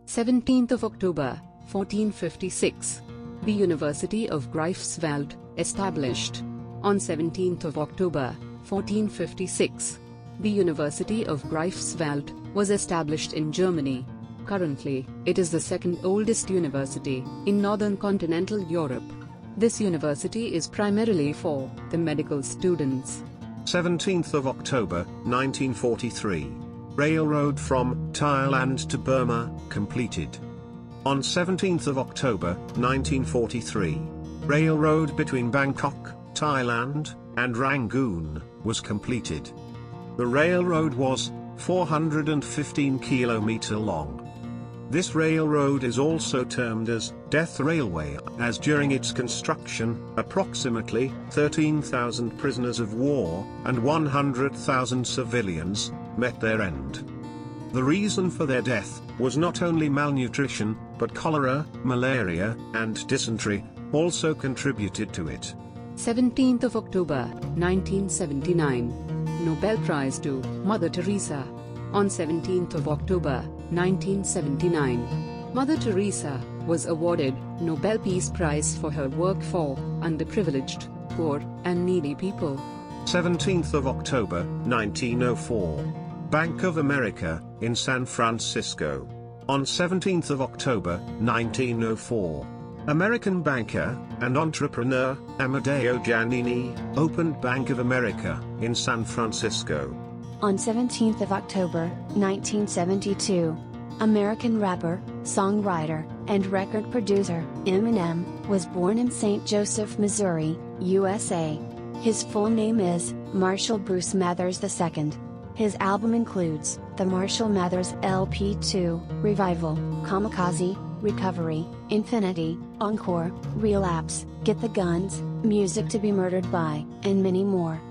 17th of October, 1456. The University of Greifswald, established. On 17th of October, 1456. The University of Greifswald was established in Germany. Currently, it is the second oldest university in northern continental Europe. This university is primarily for the medical students. 17th of October, 1943. Railroad from Thailand to Burma, completed. On 17th of October, 1943. Railroad between Bangkok, Thailand, and Rangoon, was completed. The railroad was 415 km long. This railroad is also termed as Death Railway, as during its construction, approximately 13,000 prisoners of war and 100,000 civilians met their end. The reason for their death was not only malnutrition, but cholera, malaria, and dysentery also contributed to it. 17th of October, 1979. Nobel Prize to Mother Teresa. On 17th of October, 1979. Mother Teresa was awarded Nobel Peace Prize for her work for underprivileged, poor, and needy people. 17th of October, 1904. Bank of America, in San Francisco. On 17th of October, 1904. American banker and entrepreneur Amedeo Giannini opened Bank of America in San Francisco. On 17th of October, 1972. American rapper, songwriter, and record producer Eminem was born in St. Joseph, Missouri, USA. His full name is Marshall Bruce Mathers II. His album includes the Marshall Mathers LP2, Revival, Kamikaze, Recovery, Infinity, Encore, Relapse, Get the Guns, Music to be Murdered by, and many more.